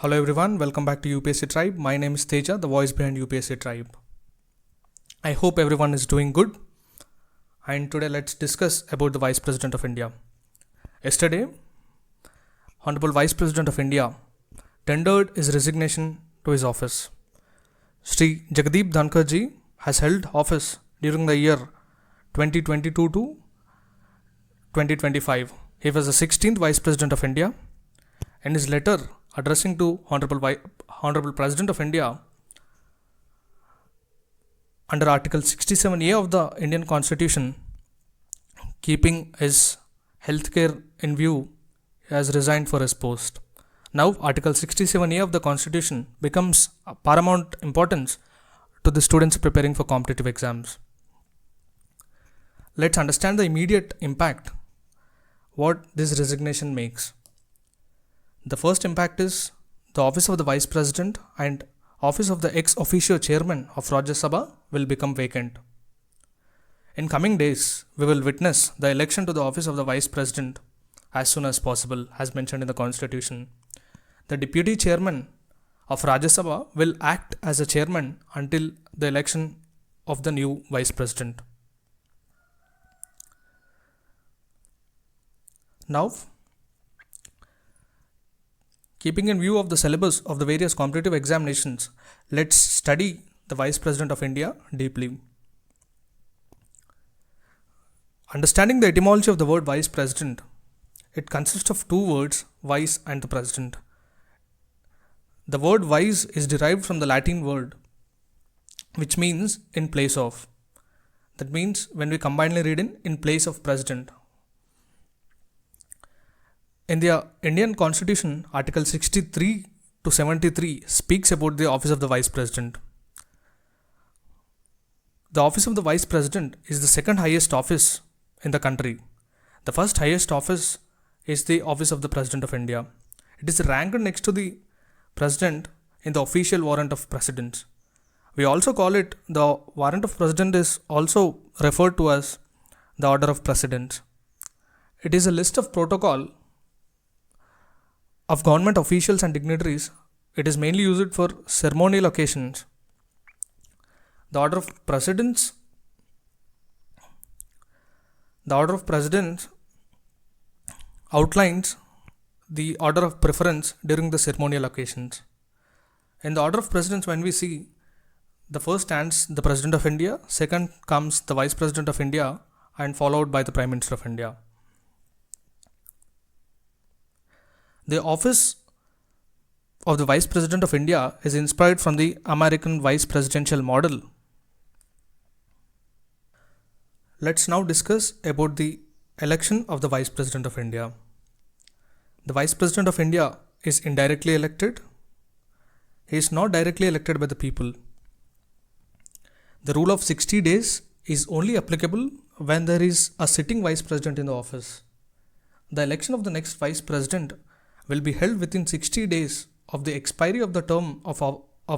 Hello everyone, welcome back to UPSC Tribe. My name is Teja, the voice behind UPSC Tribe. I hope everyone is doing good. And today let's discuss about the Vice President of India. Yesterday, Honorable Vice President of India tendered his resignation to his office. Sri Jagdeep Dhankar ji has held office during the year 2022 to 2025. He was the 16th Vice President of India. In his letter addressing to Honorable President of India under Article 67A of the Indian Constitution, keeping his healthcare in view, he has resigned for his post. Now, Article 67A of the Constitution becomes of paramount importance to the students preparing for competitive exams. Let's understand the immediate impact what this resignation makes. The first impact is the office of the Vice President and office of the ex officio Chairman of Rajya Sabha will become vacant. In coming days, we will witness the election to the office of the Vice President as soon as possible, as mentioned in the Constitution. The Deputy Chairman of Rajya Sabha will act as a chairman until the election of the new Vice President. Now, keeping in view of the syllabus of the various competitive examinations, let's study the Vice President of India deeply. Understanding the etymology of the word Vice President, it consists of two words, vice and the president. The word vice is derived from the Latin word which means in place of. That means when we combinedly read in place of president. In the Indian Constitution, Article 63 to 73 speaks about the office of the Vice President. The office of the Vice President is the second highest office in the country. The first highest office is the office of the President of India. It is ranked next to the President in the official warrant of Presidents. We also call it the warrant of President is also referred to as the Order of Presidents. It is a list of protocol of government officials and dignitaries. It is mainly used for ceremonial occasions. The Order of Presidents outlines the order of preference during the ceremonial occasions. In the Order of Presidents, when we see, the first stands the President of India, second comes the Vice President of India, and followed by the Prime Minister of India. The office of the Vice President of India is inspired from the American vice presidential model. Let's now discuss about the election of the Vice President of India. The Vice President of India is indirectly elected. He is not directly elected by the people. The rule of 60 days is only applicable when there is a sitting Vice President in the office. The election of the next Vice President will be held within 60 days of the expiry of the term of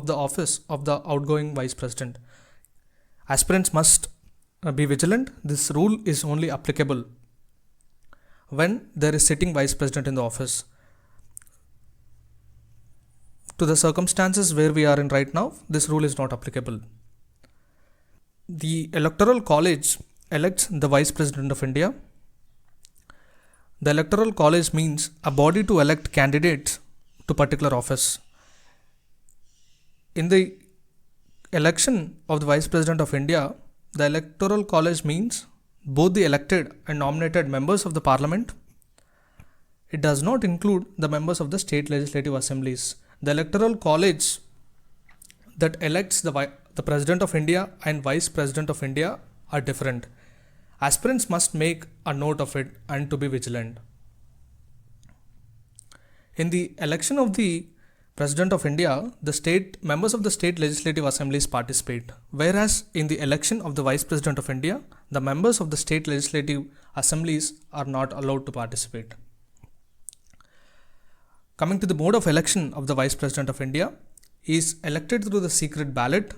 the office of the outgoing Vice President. Aspirants must be vigilant. This rule is only applicable when there is sitting Vice President in the office. To the circumstances where we are in right now, this rule is not applicable. The Electoral College elects the Vice President of India. The Electoral College means a body to elect candidates to particular office. In the election of the Vice President of India, the Electoral College means both the elected and nominated members of the Parliament. It does not include the members of the state legislative assemblies. The Electoral College that elects the President of India and Vice President of India are different. Aspirants must make a note of it and to be vigilant. In the election of the President of India, the members of the state legislative assemblies participate, whereas in the election of the Vice President of India, the members of the state legislative assemblies are not allowed to participate. Coming to the mode of election of the Vice President of India, he is elected through the secret ballot,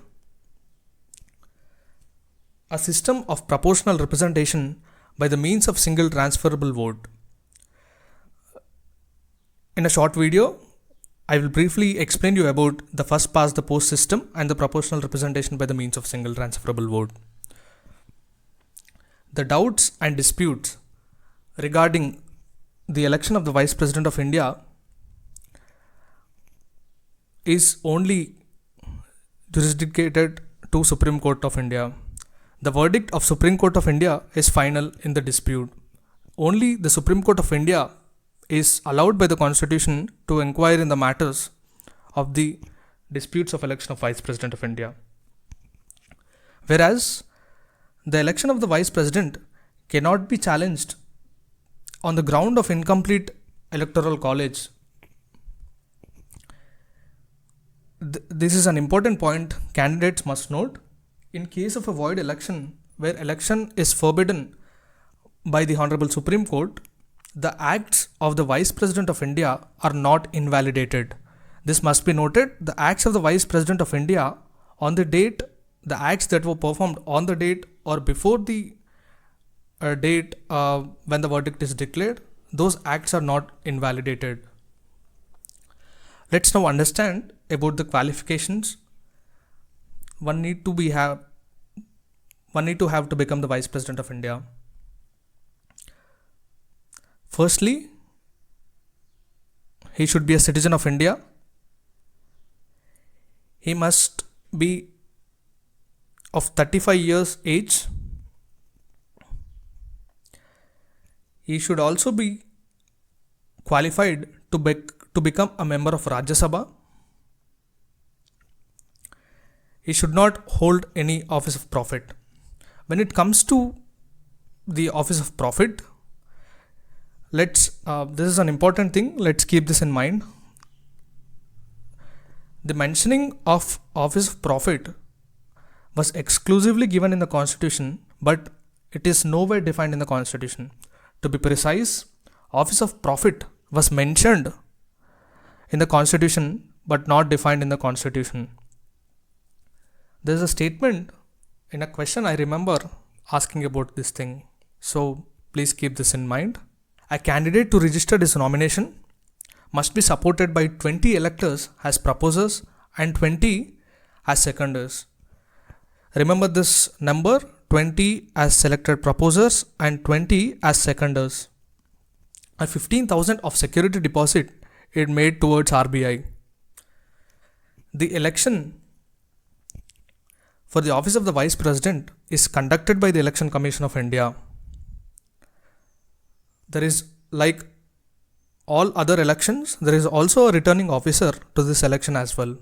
a system of proportional representation by the means of single transferable vote. In a short video, I will briefly explain you about the first past the post system and the proportional representation by the means of single transferable vote. The doubts and disputes regarding the election of the Vice President of India is only jurisdicted to Supreme Court of India. The verdict of Supreme Court of India is final in the dispute. Only the Supreme Court of India is allowed by the Constitution to inquire in the matters of the disputes of election of Vice President of India. Whereas the election of the Vice President cannot be challenged on the ground of incomplete electoral college. This is an important point candidates must note. In case of a void election where election is forbidden by the Honorable Supreme Court, the acts of the Vice President of India are not invalidated. This must be noted. The acts of the Vice President of India on the date, the acts that were performed on the date or before the date when the verdict is declared, those acts are not invalidated. Let's now understand about the qualifications one need to have to become the Vice President of India. Firstly, he should be a citizen of India. He must be of 35 years age. He should also be qualified to become a member of Rajya Sabha. He should not hold any office of profit. When it comes to the office of profit, this is an important thing. Let's keep this in mind. The mentioning of office of profit was exclusively given in the Constitution, but it is nowhere defined in the Constitution. To be precise, office of profit was mentioned in the Constitution but not defined in the Constitution. There is a statement in a question I remember asking about this thing, so please keep this in mind. A candidate to register his nomination must be supported by 20 electors as proposers and 20 as seconders. Remember this number, 20 as selected proposers and 20 as seconders. A 15,000 of security deposit is made towards RBI. The election for the office of the Vice President is conducted by the Election Commission of India. There is, like all other elections, there is also a returning officer to this election as well.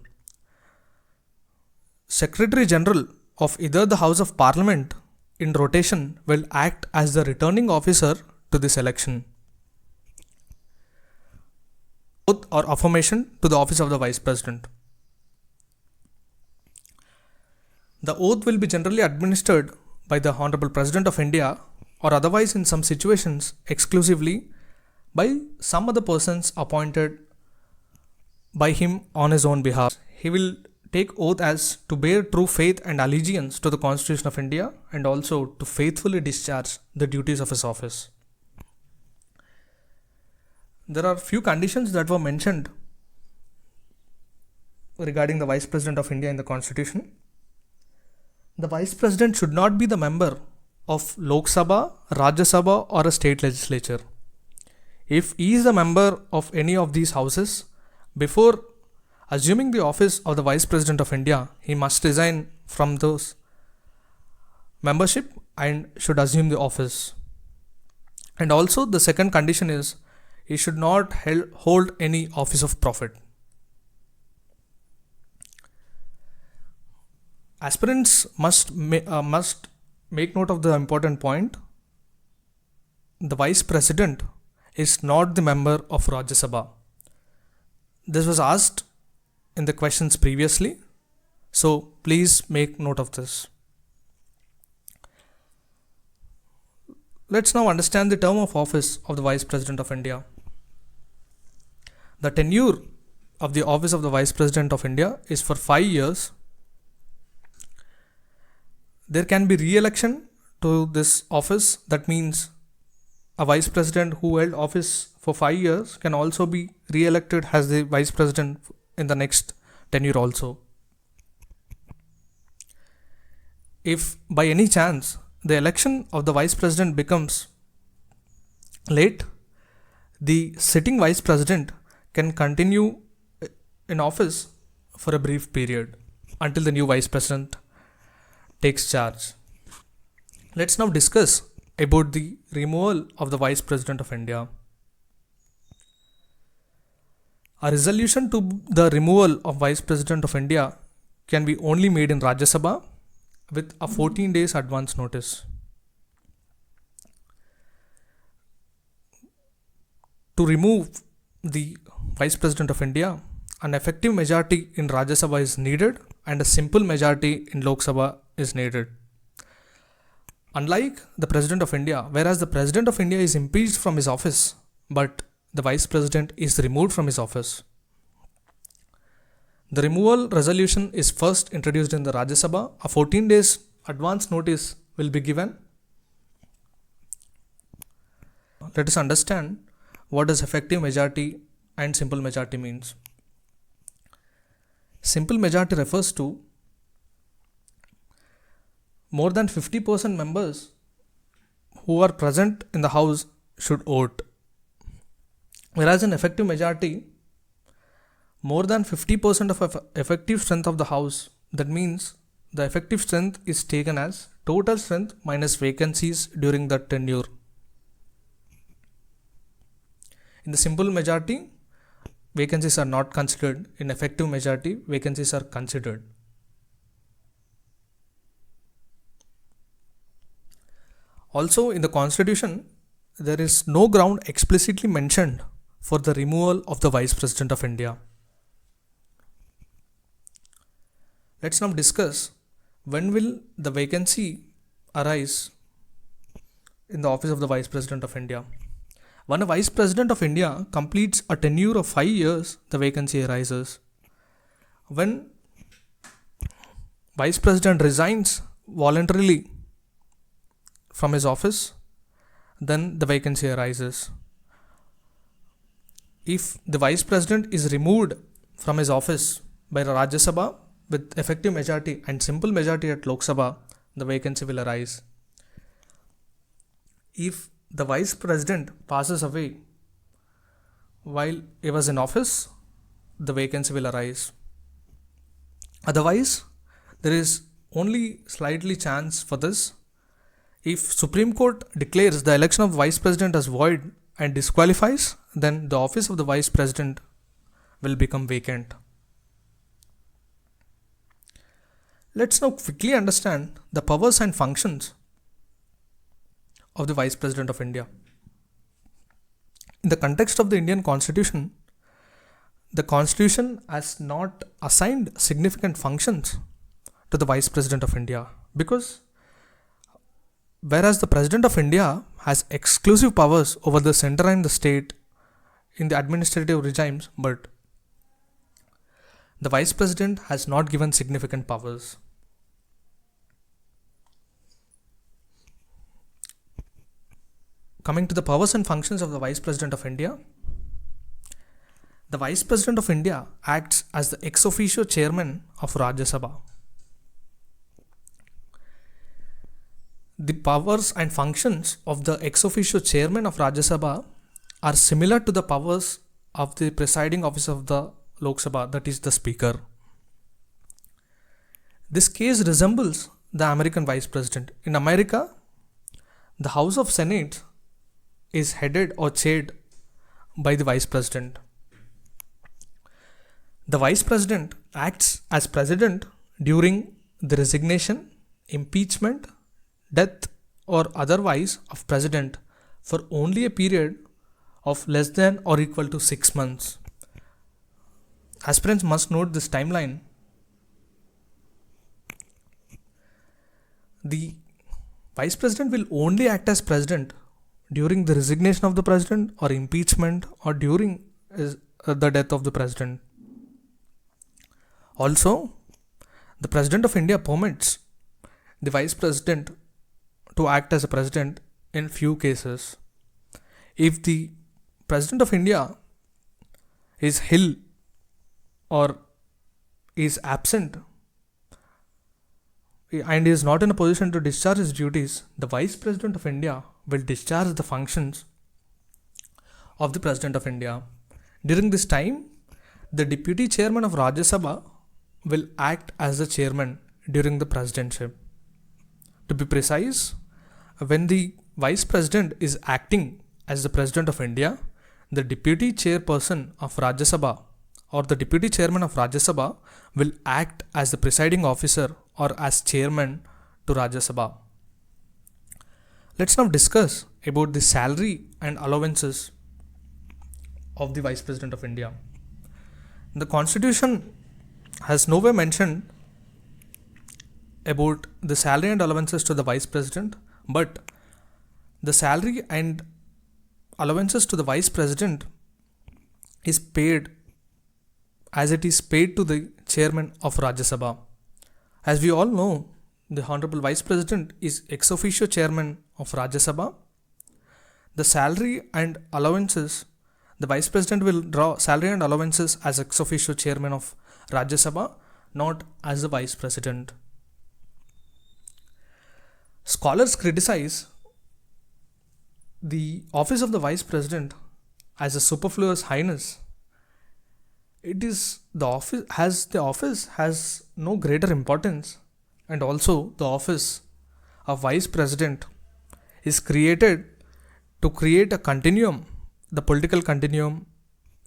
Secretary General of either the House of Parliament in rotation will act as the returning officer to this election. Oath or affirmation to the office of the Vice President. The oath will be generally administered by the Honorable President of India or otherwise in some situations exclusively by some other persons appointed by him on his own behalf. He will take oath as to bear true faith and allegiance to the Constitution of India and also to faithfully discharge the duties of his office. There are few conditions that were mentioned regarding the Vice President of India in the Constitution. The Vice President should not be the member of Lok Sabha, Rajya Sabha or a state legislature. If he is a member of any of these houses, before assuming the office of the Vice President of India, he must resign from those membership and should assume the office. And also the second condition is he should not hold any office of profit. Aspirants must make note of the important point. The Vice President is not the member of Rajya Sabha. This was asked in the questions previously, so please make note of this. Let's now understand the term of office of the Vice President of India. The tenure of the office of the Vice President of India is for 5 years. There can be re-election to this office. That means a vice president who held office for 5 years can also be re-elected as the vice president in the next tenure also. If by any chance the election of the vice president becomes late, the sitting vice president can continue in office for a brief period until the new vice president takes charge. Let's now discuss about the removal of the vice president of India. A resolution to the removal of vice president of India can be only made in Rajya Sabha with a 14 days advance notice. To remove the vice president of India, an effective majority in Rajya Sabha is needed and a simple majority in Lok Sabha is needed. Unlike the President of India, whereas the President of India is impeached from his office, but the Vice President is removed from his office. The removal resolution is first introduced in the Rajya Sabha. A 14 days advance notice will be given. Let us understand what does effective majority and simple majority means. Simple majority refers to more than 50% members who are present in the house should vote. Whereas in effective majority, more than 50% of effective strength of the house, that means the effective strength is taken as total strength minus vacancies during the tenure. In the simple majority, vacancies are not considered. In effective majority, vacancies are considered. Also, in the Constitution, there is no ground explicitly mentioned for the removal of the Vice President of India. Let's now discuss when will the vacancy arise in the office of the Vice President of India. When a Vice President of India completes a tenure of 5 years, the vacancy arises. When Vice President resigns voluntarily from his office, then the vacancy arises. If the Vice President is removed from his office by the Rajya Sabha with effective majority and simple majority at Lok Sabha, the vacancy will arise. If the Vice President passes away while he was in office, the vacancy will arise. Otherwise, there is only slightly chance for this. If Supreme Court declares the election of Vice President as void and disqualifies, then the office of the Vice President will become vacant. Let's now quickly understand the powers and functions of the Vice President of India. In the context of the Indian Constitution, the Constitution has not assigned significant functions to the Vice President of India, because whereas the President of India has exclusive powers over the center and the state in the administrative regimes, but the Vice President has not given significant powers. Coming to the powers and functions of the Vice President of India, the Vice President of India acts as the ex officio Chairman of Rajya Sabha. The powers and functions of the ex officio Chairman of Rajya Sabha are similar to the powers of the presiding officer of the Lok Sabha, that is the Speaker. This case resembles the American Vice President. In America, the House of Senate is headed or chaired by the Vice President. The Vice President acts as President during the resignation, impeachment, death or otherwise of President for only a period of less than or equal to 6 months. Aspirants must note this timeline. The Vice President will only act as President during the resignation of the President or impeachment or during the death of the President. Also, the President of India permits the Vice President to act as a President in few cases. If the President of India is ill or is absent and is not in a position to discharge his duties, the Vice President of India will discharge the functions of the President of India. During this time, the Deputy Chairman of Rajya Sabha will act as the chairman during the presidency. To be precise, when the Vice President is acting as the President of India, the Deputy Chairperson of Rajya Sabha or the Deputy Chairman of Rajya Sabha will act as the presiding officer or as chairman to Rajya Sabha. Let's now discuss about the salary and allowances of the Vice President of India. The Constitution has nowhere mentioned about the salary and allowances to the Vice President, but the salary and allowances to the Vice President is paid as it is paid to the Chairman of Rajya Sabha. As we all know, the Honorable Vice President is ex officio Chairman of Rajya Sabha. The salary and allowances, the Vice President will draw salary and allowances as ex officio Chairman of Rajya Sabha, not as the Vice President. Scholars criticize the office of the Vice President as a superfluous highness. The office has no greater importance, and also the office of Vice President is created to create a continuum, the political continuum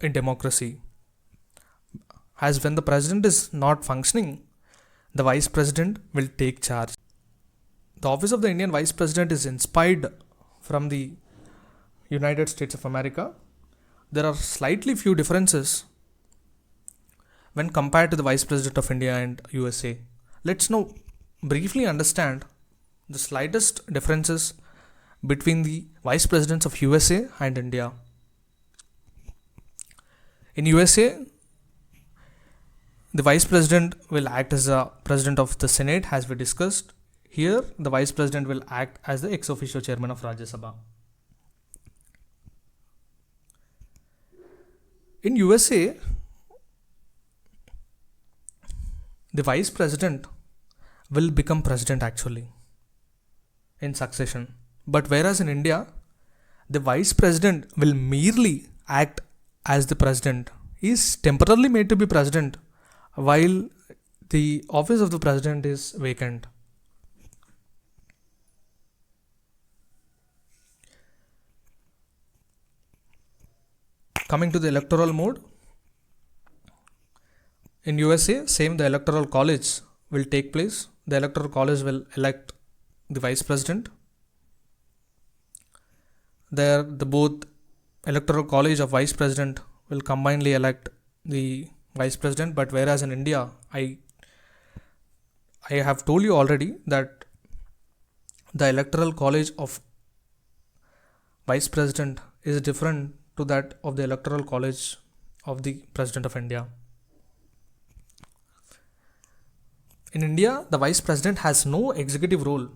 in democracy. As when the President is not functioning, the Vice President will take charge. The office of the Indian Vice President is inspired from the United States of America. There are slightly few differences when compared to the Vice President of India and USA. Let's now briefly understand the slightest differences between the Vice Presidents of USA and India. In USA, the Vice President will act as the President of the Senate, as we discussed. Here, the Vice President will act as the ex officio Chairman of Rajya Sabha. In USA, the Vice President will become President actually in succession. But whereas in India, the Vice President will merely act as the President. He is temporarily made to be President while the office of the President is vacant. Coming to the electoral mode, in USA, same, the electoral college will take place. The electoral college will elect the Vice President. There, the both electoral college of Vice President will combinedly elect the Vice President. But whereas in India, I have told you already that the electoral college of Vice President is different to that of the electoral college of the President of India. In India, the Vice President has no executive role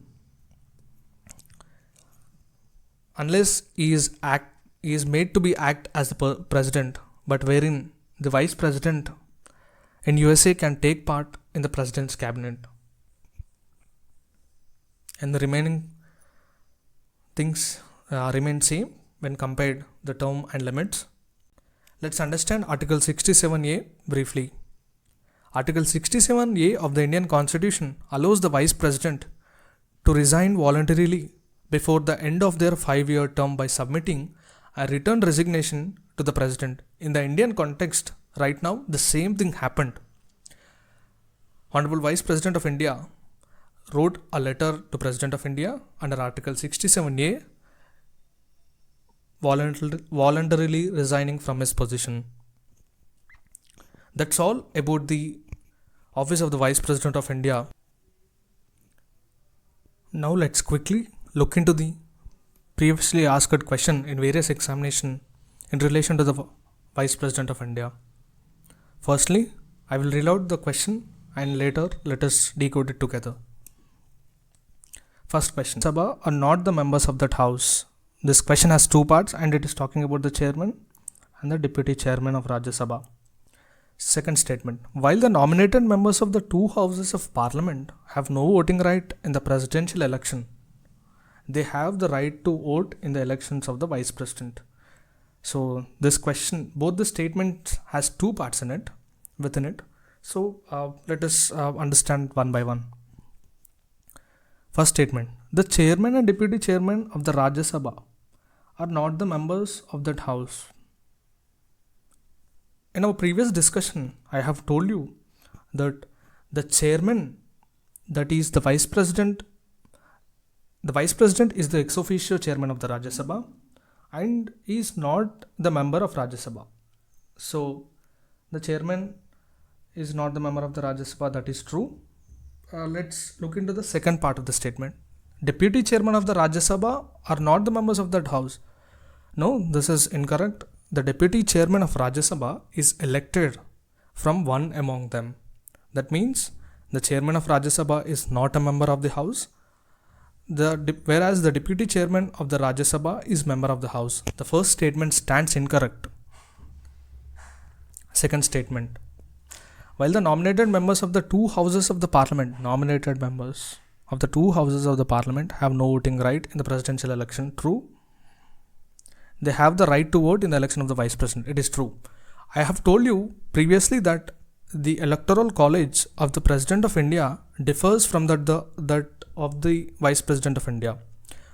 unless he is made to be act as the President, but wherein the Vice President in USA can take part in the President's cabinet. And the remaining things remain same when compared the term and limits. Let's understand Article 67A briefly. Article 67A of the Indian Constitution allows the Vice President to resign voluntarily before the end of their 5-year term by submitting a written resignation to the President. In the Indian context, right now, the same thing happened. Honorable Vice President of India wrote a letter to President of India under Article 67A, voluntarily resigning from his position. That's all about the office of the Vice President of India. Now let's quickly look into the previously asked question in various examinations in relation to the Vice President of India. Firstly, I will read out the question and later let us decode it together. First question. Sabha are not the members of that house. this question has two parts and it is talking about the chairman and the deputy chairman of Rajya Sabha. Second statement. While the nominated members of the two houses of parliament have no voting right in the presidential election, they have the right to vote in the elections of the vice president. So this question, both the statements has two parts in it, within it. So let us understand one by one. First statement. The chairman and deputy chairman of the Rajya Sabha are not the members of that house. In our previous discussion, I have told you that the chairman, that is the vice president is the ex officio chairman of the Rajya Sabha and is not the member of Rajya Sabha. So the chairman is not the member of the Rajya Sabha, that is true. Let's look into the second part of the statement. Deputy chairman of the Rajya Sabha are not the members of that house. No, this is incorrect. The deputy chairman of Rajya Sabha is elected from one among them. That means the chairman of Rajya Sabha is not a member of the house, whereas the deputy chairman of the Rajya Sabha is member of the house. The first statement stands incorrect. Second statement. While the nominated members of the two houses of the parliament, have no voting right in the presidential election, true. They have the right to vote in the election of the vice president. It is true. I have told you previously that the electoral college of the president of India differs from that of the vice president of India.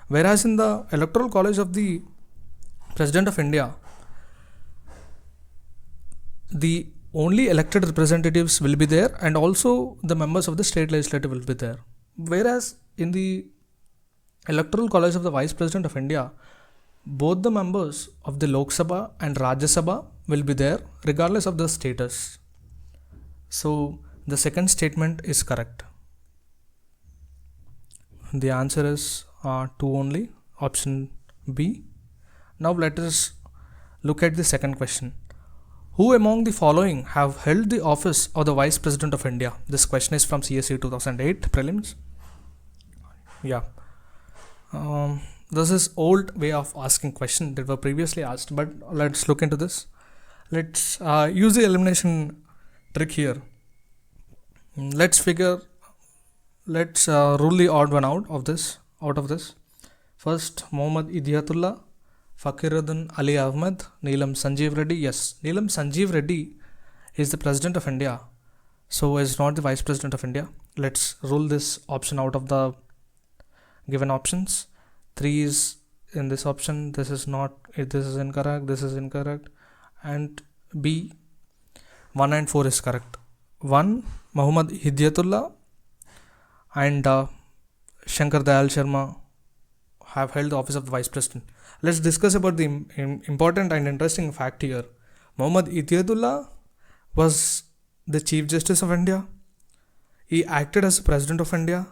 Whereas in the electoral college of the president of India, the only elected representatives will be there and also the members of the state legislative will be there. Whereas in the electoral college of the vice president of India, both the members of the Lok Sabha and Rajya Sabha will be there regardless of the status. So the second statement is correct. The answer is 2 only, option B. Now let us look at the second question. Who among the following have held the office of the Vice President of India? This question is from CSE 2008 prelims. Yeah. This is old way of asking question that were previously asked, but let's look into this. Let's use the elimination trick here. Let's rule the odd one out of this. First, Muhammad Idiatullah, Fakiruddin Ali Ahmed, Neelam Sanjeev Reddy. Yes, Neelam Sanjeev Reddy is the President of India, so is not the Vice President of India. Let's rule this option out of the given options. 3 is in this option. This is incorrect. This is incorrect. And B, 1 and 4 is correct. 1, Muhammad Hidyatullah and Shankar Dayal Sharma have held the office of the Vice President. Let's discuss about the important and interesting fact here. Muhammad Hidyatullah was the Chief Justice of India. He acted as the President of India.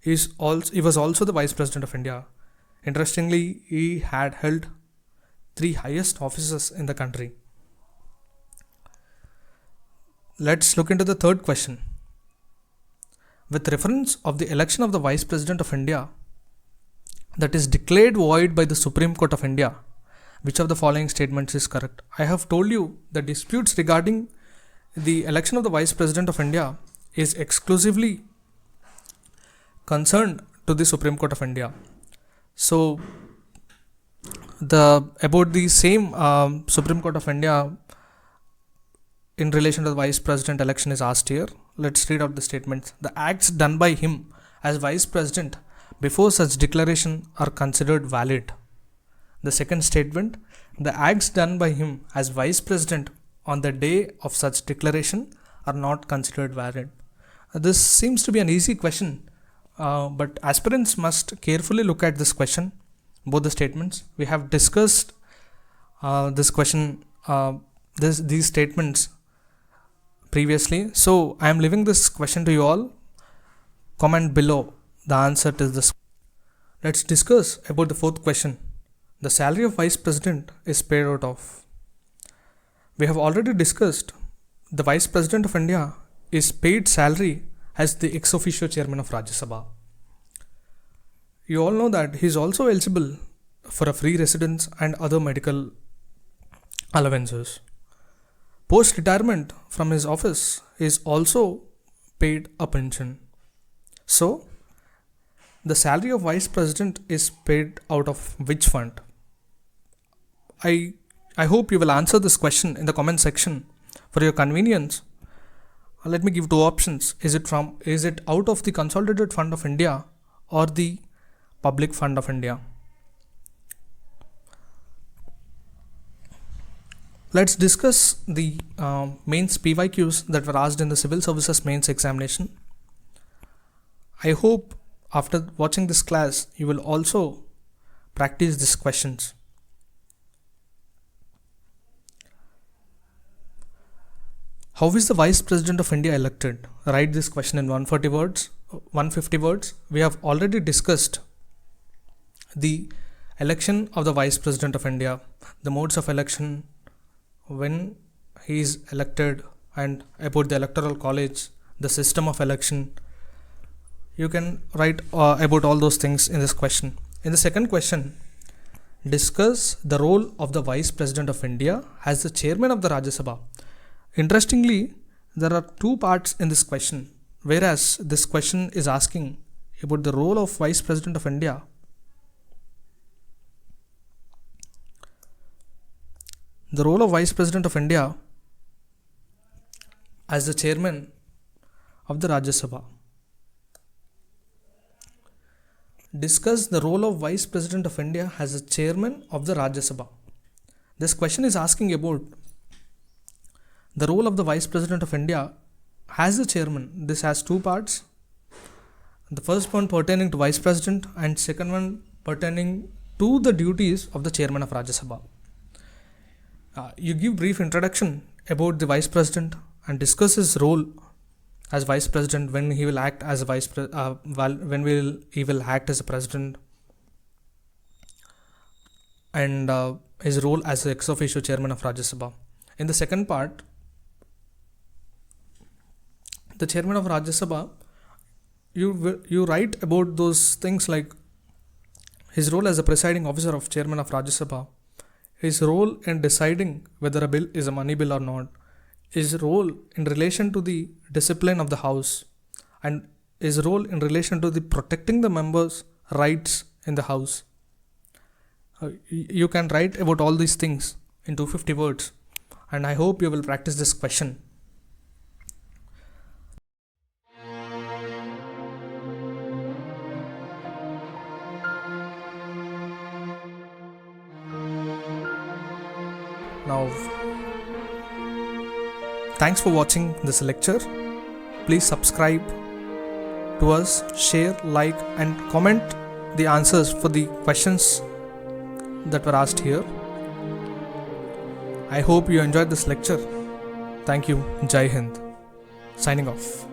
He was also the Vice President of India. Interestingly, he had held 3 highest offices in the country. Let's look into the third question. With reference of the election of the Vice President of India that is declared void by the Supreme Court of India, which of the following statements is correct? I have told you the disputes regarding the election of the Vice President of India is exclusively concerned to the Supreme Court of India. So about the same Supreme Court of India in relation to the Vice President election is asked here. Let's read out the statements. The acts done by him as Vice President before such declaration are considered valid. The second statement, the acts done by him as Vice President on the day of such declaration are not considered valid. This seems to be an easy question, but aspirants must carefully look at this question, both the statements. We have discussed this question, these statements previously. So I am leaving this question to you all. Comment below the answer to this. Let's discuss about the fourth question. The salary of Vice President is paid out of. We have already discussed the Vice President of India is paid salary as the ex officio Chairman of Rajya Sabha. You all know that he is also eligible for a free residence and other medical allowances. Post retirement from his office is also paid a pension. So, the salary of vice president is paid out of which fund? I hope you will answer this question in the comment section. For your convenience, let me give two options. Is it out of the Consolidated Fund of India or the Public Fund of India? Let's discuss the mains PYQs that were asked in the Civil Services Mains examination. I hope after watching this class, you will also practice these questions. How is the Vice President of India elected? Write this question in 140 words, 150 words. We have already discussed the election of the Vice President of India, the modes of election, when he is elected, and about the Electoral College, the system of election. You can write about all those things in this question. In the second question, discuss the role of the Vice President of India as the Chairman of the Rajya Sabha. Interestingly, there are two parts in this question, whereas this question is asking about the role of Vice President of India. The role of Vice President of India as the Chairman of the Rajya Sabha. Discuss the role of Vice President of India as the Chairman of the Rajya Sabha. This question is asking about the role of the Vice President of India as the Chairman. This has two parts. The first one pertaining to Vice President and second one pertaining to the duties of the Chairman of Rajya Sabha. You give brief introduction about the Vice President and discuss his role as Vice President, when he will act as a he will act as a President, and his role as the ex officio Chairman of Rajya Sabha. In the second part, the Chairman of Rajya Sabha, you write about those things like his role as a presiding officer of Chairman of Rajya Sabha, his role in deciding whether a bill is a money bill or not, his role in relation to the discipline of the House, and his role in relation to the protecting the members' rights in the House. You can write about all these things in 250 words, and I hope you will practice this question. Now, thanks for watching this lecture. Please subscribe to us, share, like, and comment the answers for the questions that were asked here. I hope you enjoyed this lecture. Thank you. Jai Hind. Signing off.